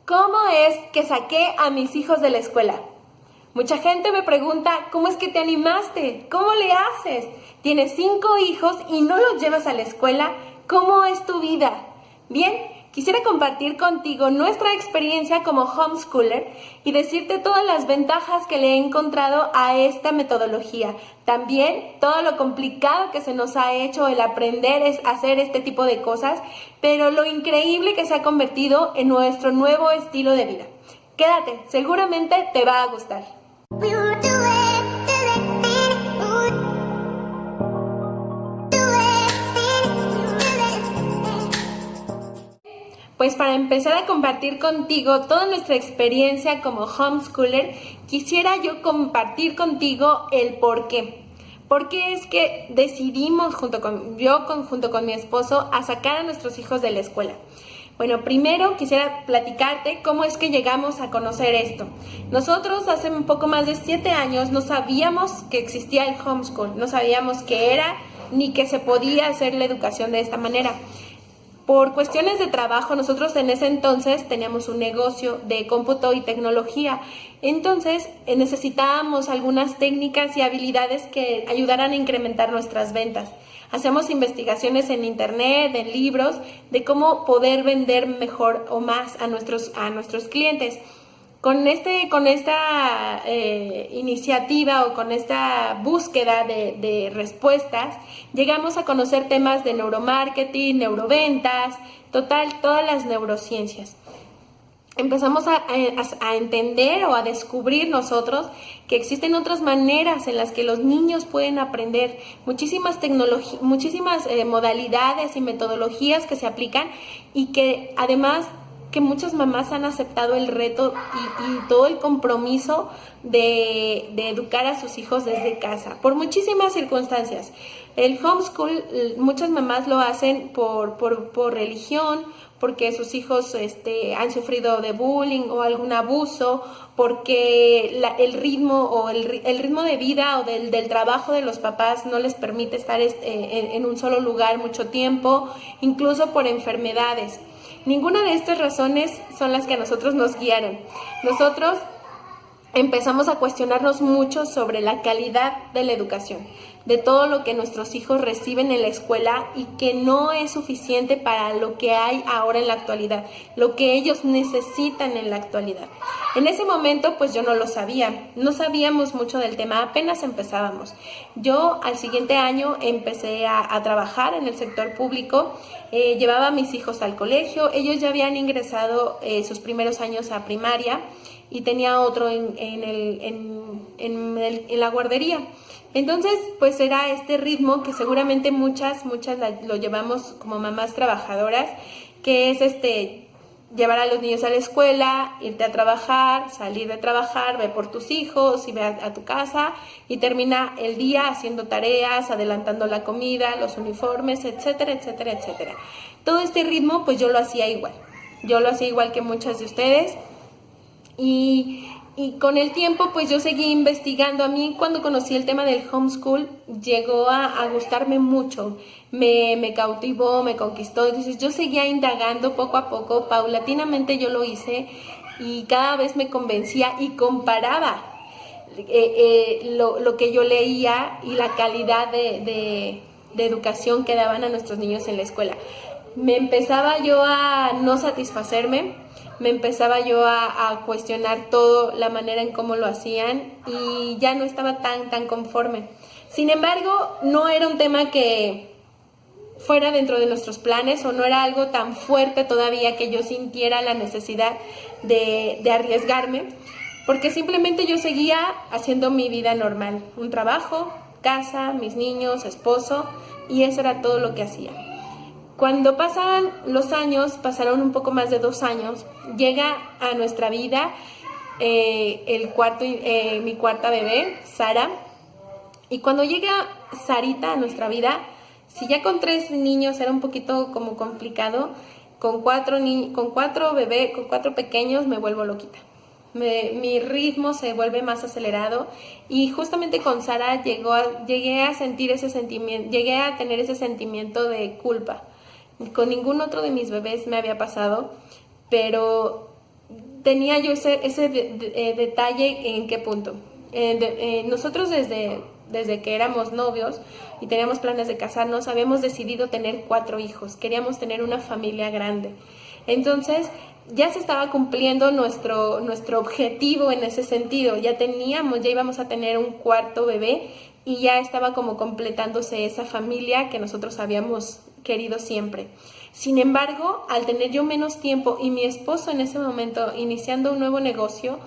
¿Cómo es que saqué a mis hijos de la escuela? Mucha gente me pregunta, ¿cómo es que te animaste? ¿Cómo le haces? Tienes 5 hijos y no los llevas a la escuela. ¿Cómo es tu vida? Bien, quisiera compartir contigo nuestra experiencia como homeschooler y decirte todas las ventajas que le he encontrado a esta metodología. También todo lo complicado que se nos ha hecho el aprender es hacer este tipo de cosas, pero lo increíble que se ha convertido en nuestro nuevo estilo de vida. Quédate, seguramente te va a gustar. Pues para empezar a compartir contigo toda nuestra experiencia como homeschooler, quisiera yo compartir contigo el por qué. ¿Por qué es que decidimos junto con mi esposo a sacar a nuestros hijos de la escuela? Bueno, primero quisiera platicarte cómo es que llegamos a conocer esto. Nosotros hace un poco más de 7 años no sabíamos que existía el homeschool, no sabíamos qué era ni que se podía hacer la educación de esta manera. Por cuestiones de trabajo, nosotros en ese entonces teníamos un negocio de cómputo y tecnología. Entonces necesitábamos algunas técnicas y habilidades que ayudaran a incrementar nuestras ventas. Hacemos investigaciones en internet, en libros, de cómo poder vender mejor o más a nuestros clientes. Con esta iniciativa o con esta búsqueda de respuestas, llegamos a conocer temas de neuromarketing, neuroventas, todas las neurociencias. Empezamos a entender o a descubrir nosotros que existen otras maneras en las que los niños pueden aprender, muchísimas modalidades y metodologías que se aplican y que además que muchas mamás han aceptado el reto y todo el compromiso de educar a sus hijos desde casa, por muchísimas circunstancias. El homeschool, muchas mamás lo hacen por religión, porque sus hijos han sufrido de bullying o algún abuso, porque el ritmo de vida o del trabajo de los papás no les permite estar en un solo lugar mucho tiempo, incluso por enfermedades. Ninguna de estas razones son las que a nosotros nos guiaron. Nosotros empezamos a cuestionarnos mucho sobre la calidad de la educación, de todo lo que nuestros hijos reciben en la escuela y que no es suficiente para lo que hay ahora en la actualidad, lo que ellos necesitan en la actualidad. En ese momento pues yo no lo sabía, no sabíamos mucho del tema, apenas empezábamos. Yo al siguiente año empecé a trabajar en el sector público, llevaba a mis hijos al colegio, ellos ya habían ingresado sus primeros años a primaria y tenía otro en la guardería. Entonces, pues era este ritmo que seguramente muchas lo llevamos como mamás trabajadoras, que es llevar a los niños a la escuela, irte a trabajar, salir de trabajar, ve por tus hijos y ve a tu casa y termina el día haciendo tareas, adelantando la comida, los uniformes, etcétera, etcétera, etcétera. Todo este ritmo, pues yo lo hacía igual. Yo lo hacía igual que muchas de ustedes. Y con el tiempo pues yo seguí investigando. A mí cuando conocí el tema del homeschool llegó a gustarme mucho, me cautivó, me conquistó. Entonces yo seguía indagando poco a poco, paulatinamente yo lo hice y cada vez me convencía y comparaba lo que yo leía y la calidad de educación que daban a nuestros niños en la escuela. Me empezaba yo a no satisfacerme, me empezaba yo a cuestionar todo, la manera en cómo lo hacían y ya no estaba tan conforme. Sin embargo, no era un tema que fuera dentro de nuestros planes o no era algo tan fuerte todavía que yo sintiera la necesidad de arriesgarme, porque simplemente yo seguía haciendo mi vida normal, un trabajo, casa, mis niños, esposo, y eso era todo lo que hacía. Cuando pasaban los años, pasaron un poco más de 2 años, llega a nuestra vida mi cuarta bebé, Sara. Y cuando llega Sarita a nuestra vida, si ya con 3 niños era un poquito como complicado, con 4 pequeños me vuelvo loquita. Mi ritmo se vuelve más acelerado y justamente con Sara llegué a tener ese sentimiento de culpa. Con ningún otro de mis bebés me había pasado, pero tenía yo ese detalle. ¿En qué punto? Nosotros desde que éramos novios y teníamos planes de casarnos, habíamos decidido tener 4 hijos, queríamos tener una familia grande. Entonces ya se estaba cumpliendo nuestro objetivo en ese sentido, ya íbamos a tener un 4.º bebé y ya estaba como completándose esa familia que nosotros habíamos querido siempre. Sin embargo, al tener yo menos tiempo y mi esposo en ese momento iniciando un nuevo negocio,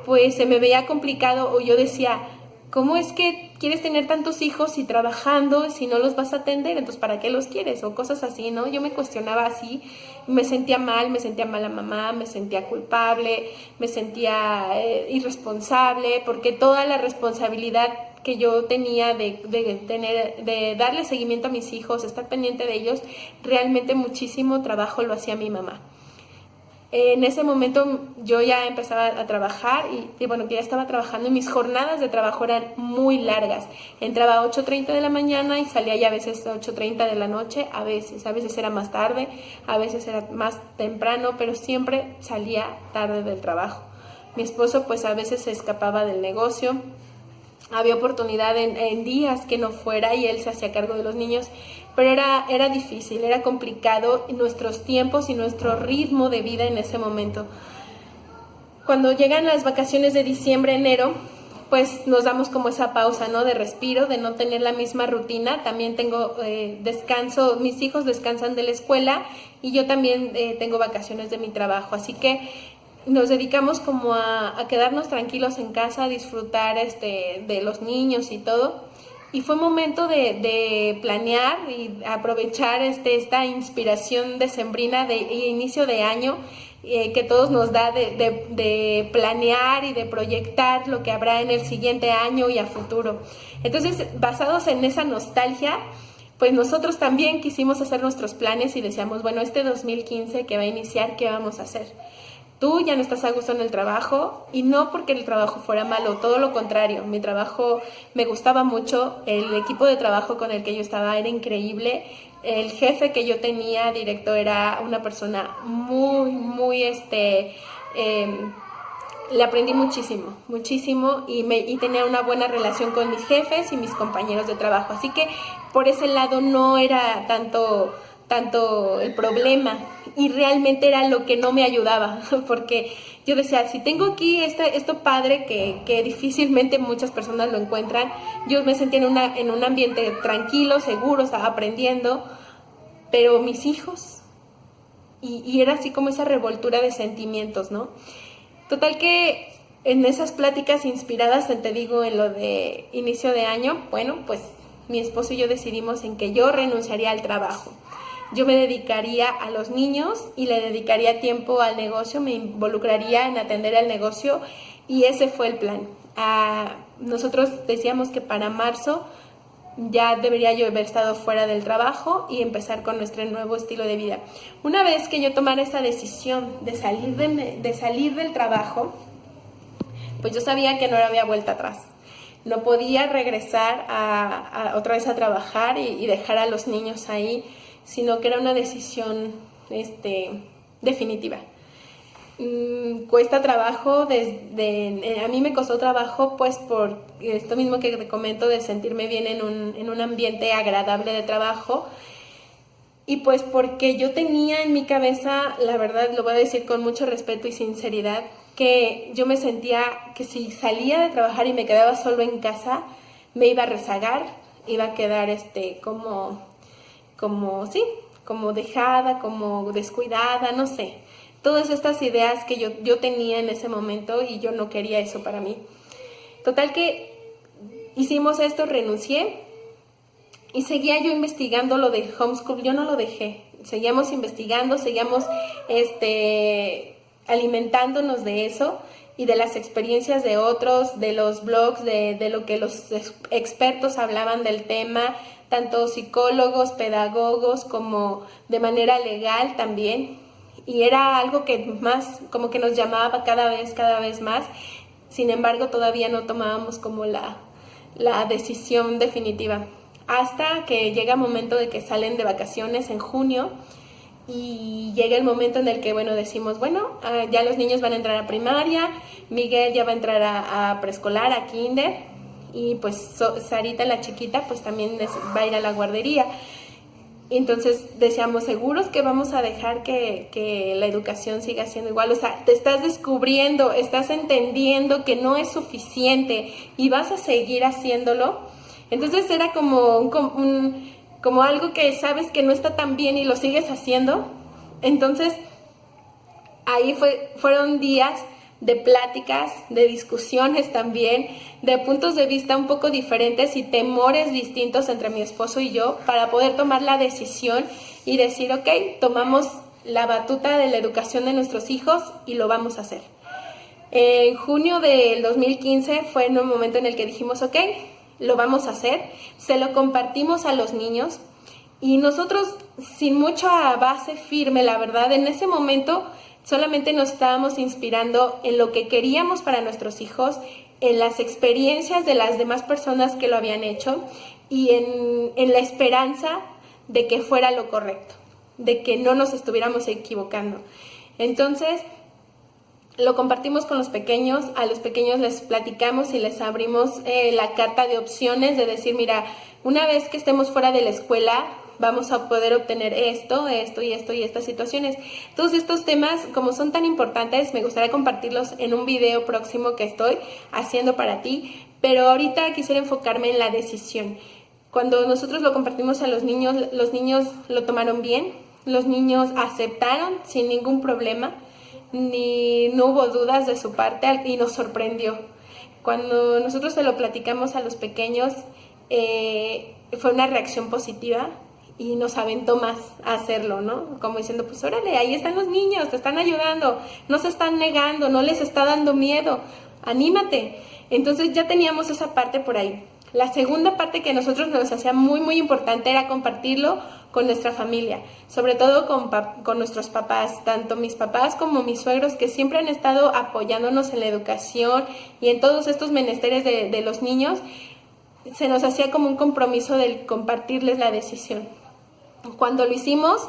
pues se me veía complicado, o yo decía, ¿cómo es que quieres tener tantos hijos y trabajando si no los vas a atender? Entonces, ¿para qué los quieres? O cosas así, ¿no? Yo me cuestionaba así, me sentía mala mamá, me sentía culpable, me sentía irresponsable, porque toda la responsabilidad que yo tenía de darle seguimiento a mis hijos, estar pendiente de ellos, realmente muchísimo trabajo lo hacía mi mamá. En ese momento yo ya empezaba a trabajar y bueno, que ya estaba trabajando y mis jornadas de trabajo eran muy largas. Entraba a 8:30 de la mañana y salía ya a veces a 8:30 de la noche, a veces era más tarde, a veces era más temprano, pero siempre salía tarde del trabajo. Mi esposo pues a veces se escapaba del negocio. Había oportunidad en días que no fuera y él se hacía cargo de los niños, pero era difícil, era complicado nuestros tiempos y nuestro ritmo de vida en ese momento. Cuando llegan las vacaciones de diciembre, enero, pues nos damos como esa pausa, ¿no? De respiro, de no tener la misma rutina. También tengo descanso, mis hijos descansan de la escuela y yo también tengo vacaciones de mi trabajo, así que nos dedicamos como a quedarnos tranquilos en casa, a disfrutar de los niños y todo. Y fue momento de planear y aprovechar esta inspiración decembrina de inicio de año que todos nos da de planear y de proyectar lo que habrá en el siguiente año y a futuro. Entonces, basados en esa nostalgia, pues nosotros también quisimos hacer nuestros planes y decíamos, bueno, este 2015 que va a iniciar, ¿qué vamos a hacer? Tú ya no estás a gusto en el trabajo, y no porque el trabajo fuera malo, todo lo contrario. Mi trabajo me gustaba mucho, el equipo de trabajo con el que yo estaba era increíble, el jefe que yo tenía, directo, era una persona muy, le aprendí muchísimo y tenía una buena relación con mis jefes y mis compañeros de trabajo. Así que por ese lado no era tanto el problema, y realmente era lo que no me ayudaba, porque yo decía, si tengo aquí esto padre que difícilmente muchas personas lo encuentran, yo me sentía en un ambiente tranquilo, seguro, estaba aprendiendo, pero mis hijos, y era así como esa revoltura de sentimientos, ¿no? Total que en esas pláticas inspiradas, te digo, en lo de inicio de año, bueno, pues mi esposo y yo decidimos en que yo renunciaría al trabajo. Yo me dedicaría a los niños y le dedicaría tiempo al negocio, me involucraría en atender al negocio, y ese fue el plan. Nosotros decíamos que para marzo ya debería yo haber estado fuera del trabajo y empezar con nuestro nuevo estilo de vida. Una vez que yo tomara esa decisión de salir del trabajo, pues yo sabía que no había vuelta atrás. No podía regresar otra vez a trabajar y dejar a los niños ahí, sino que era una decisión definitiva. Cuesta trabajo, a mí me costó trabajo pues por esto mismo que te comento, de sentirme bien en un ambiente agradable de trabajo, y pues porque yo tenía en mi cabeza, la verdad lo voy a decir con mucho respeto y sinceridad, que yo me sentía que si salía de trabajar y me quedaba solo en casa, me iba a rezagar, iba a quedar como dejada, como descuidada, no sé. Todas estas ideas que yo tenía en ese momento, y yo no quería eso para mí. Total que hicimos esto, renuncié y seguía yo investigando lo de homeschool. Yo no lo dejé, seguíamos investigando, seguíamos alimentándonos de eso y de las experiencias de otros, de los blogs, de lo que los expertos hablaban del tema, tanto psicólogos, pedagogos, como de manera legal también. Y era algo que más como que nos llamaba cada vez más. Sin embargo, todavía no tomábamos como la decisión definitiva. Hasta que llega el momento de que salen de vacaciones en junio, y llega el momento en el que, bueno, decimos, bueno, ya los niños van a entrar a primaria, Miguel ya va a entrar a preescolar, a kinder, y pues Sarita, la chiquita, pues también va a ir a la guardería. Entonces decíamos, seguros que vamos a dejar que la educación siga siendo igual. O sea, te estás descubriendo, estás entendiendo que no es suficiente y vas a seguir haciéndolo. Entonces era como algo que sabes que no está tan bien y lo sigues haciendo. Entonces ahí fueron días de pláticas, de discusiones también, de puntos de vista un poco diferentes y temores distintos entre mi esposo y yo para poder tomar la decisión y decir, ok, tomamos la batuta de la educación de nuestros hijos y lo vamos a hacer. En junio del 2015 fue en un momento en el que dijimos, ok, lo vamos a hacer, se lo compartimos a los niños y nosotros sin mucha base firme, la verdad, en ese momento solamente nos estábamos inspirando en lo que queríamos para nuestros hijos, en las experiencias de las demás personas que lo habían hecho y en la esperanza de que fuera lo correcto, de que no nos estuviéramos equivocando. Entonces, lo compartimos con los pequeños, a los pequeños les platicamos y les abrimos la carta de opciones de decir, mira, una vez que estemos fuera de la escuela, vamos a poder obtener esto y estas situaciones. Todos estos temas, como son tan importantes, me gustaría compartirlos en un video próximo que estoy haciendo para ti, pero ahorita quisiera enfocarme en la decisión. Cuando nosotros lo compartimos a los niños lo tomaron bien, los niños aceptaron sin ningún problema, no hubo dudas de su parte y nos sorprendió. Cuando nosotros se lo platicamos a los pequeños, fue una reacción positiva y nos aventó más a hacerlo, ¿no? Como diciendo, pues órale, ahí están los niños, te están ayudando, no se están negando, no les está dando miedo, anímate. Entonces ya teníamos esa parte por ahí. La segunda parte que a nosotros nos hacía muy, muy importante era compartirlo con nuestra familia, sobre todo con nuestros papás, tanto mis papás como mis suegros, que siempre han estado apoyándonos en la educación y en todos estos menesteres de los niños. Se nos hacía como un compromiso de compartirles la decisión. Cuando lo hicimos,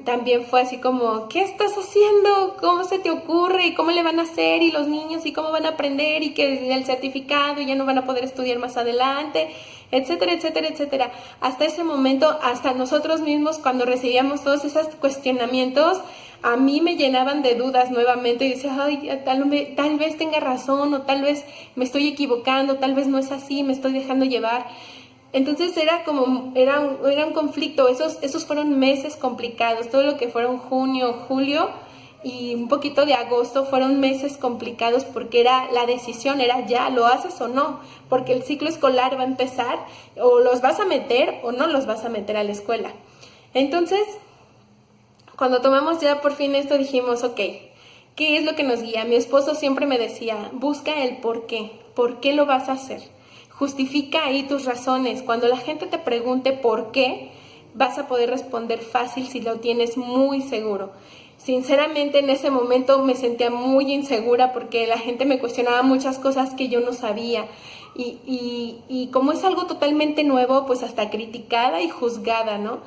también fue así como, ¿qué estás haciendo? ¿Cómo se te ocurre? ¿Y cómo le van a hacer? ¿Y los niños? ¿Y cómo van a aprender? ¿Y que el certificado? ¿Y ya no van a poder estudiar más adelante? Etcétera, etcétera, etcétera. Hasta ese momento, hasta nosotros mismos, cuando recibíamos todos esos cuestionamientos, a mí me llenaban de dudas nuevamente y decía, ay, tal vez tenga razón o tal vez me estoy equivocando, tal vez no es así, me estoy dejando llevar. Entonces era un conflicto, esos fueron meses complicados, todo lo que fueron junio, julio y un poquito de agosto fueron meses complicados porque la decisión era ya, ¿lo haces o no? Porque el ciclo escolar va a empezar, o los vas a meter o no los vas a meter a la escuela. Entonces, cuando tomamos ya por fin esto dijimos, ok, ¿qué es lo que nos guía? Mi esposo siempre me decía, busca el por qué lo vas a hacer. Justifica ahí tus razones. Cuando la gente te pregunte por qué, vas a poder responder fácil si lo tienes muy seguro. Sinceramente, en ese momento me sentía muy insegura porque la gente me cuestionaba muchas cosas que yo no sabía. Y como es algo totalmente nuevo, pues hasta criticada y juzgada, ¿no?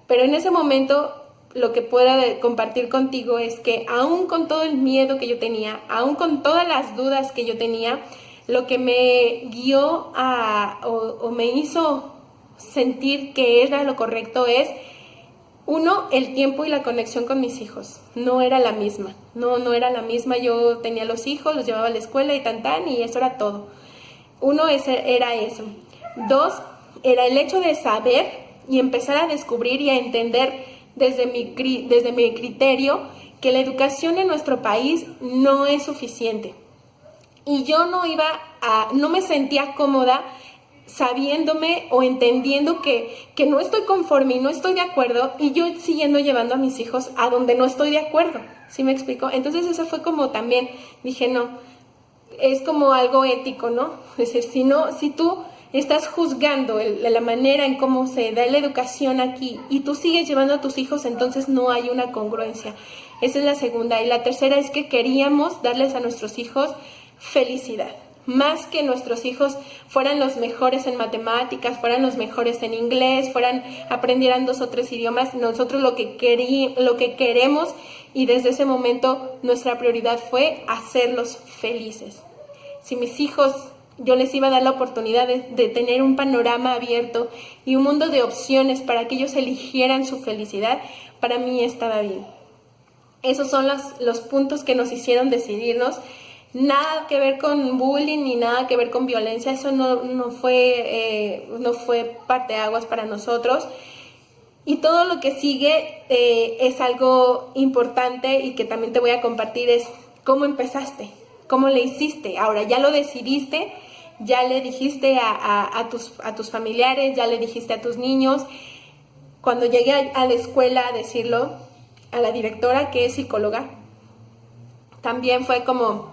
Pero en ese momento, lo que puedo compartir contigo es que aún con todo el miedo que yo tenía, aún con todas las dudas que yo tenía, lo que me guió o me hizo sentir que era lo correcto es, uno, el tiempo y la conexión con mis hijos. No era la misma, no era la misma. Yo tenía los hijos, los llevaba a la escuela y y eso era todo. Uno, era eso. Dos, era el hecho de saber y empezar a descubrir y a entender desde mi criterio que la educación en nuestro país no es suficiente. Y yo no me sentía cómoda sabiéndome o entendiendo que no estoy conforme y no estoy de acuerdo y yo siguiendo llevando a mis hijos a donde no estoy de acuerdo. ¿Sí me explico? Entonces eso fue como también, dije, no, es como algo ético, ¿no? Es decir, si tú estás juzgando la manera en cómo se da la educación aquí y tú sigues llevando a tus hijos, entonces no hay una congruencia. Esa es la segunda. Y la tercera es que queríamos darles a nuestros hijos felicidad. más que nuestros hijos fueran los mejores en matemáticas, fueran los mejores en inglés, aprendieran 2 o 3 idiomas. Nosotros lo que queremos, y desde ese momento nuestra prioridad fue hacerlos felices. Si mis hijos, yo les iba a dar la oportunidad de tener un panorama abierto y un mundo de opciones para que ellos eligieran su felicidad, para mí estaba bien. Esos son los puntos que nos hicieron decidirnos. Nada que ver con bullying ni nada que ver con violencia. Eso no fue parteaguas para nosotros. Y todo lo que sigue es algo importante y que también te voy a compartir, es cómo empezaste, cómo le hiciste. Ahora ya lo decidiste, ya le dijiste a tus familiares, ya le dijiste a tus niños. Cuando llegué a la escuela a decirlo a la directora, que es psicóloga, también fue como,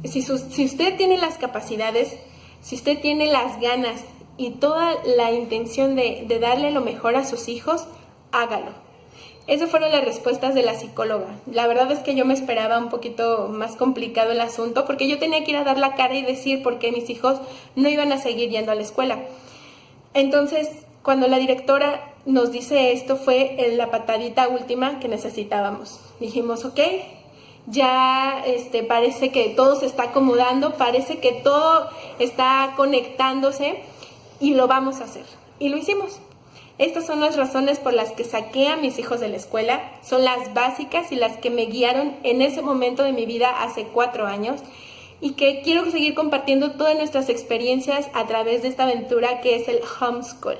si usted tiene las capacidades, si usted tiene las ganas y toda la intención de darle lo mejor a sus hijos, hágalo. Esas fueron las respuestas de la psicóloga. La verdad es que yo me esperaba un poquito más complicado el asunto, porque yo tenía que ir a dar la cara y decir por qué mis hijos no iban a seguir yendo a la escuela. Entonces, cuando la directora nos dice esto, fue la patadita última que necesitábamos. Dijimos, ok, ya parece que todo se está acomodando, parece que todo está conectándose y lo vamos a hacer. Y lo hicimos. Estas son las razones por las que saqué a mis hijos de la escuela. Son las básicas y las que me guiaron en ese momento de mi vida hace 4 años, y que quiero seguir compartiendo todas nuestras experiencias a través de esta aventura que es el homeschool.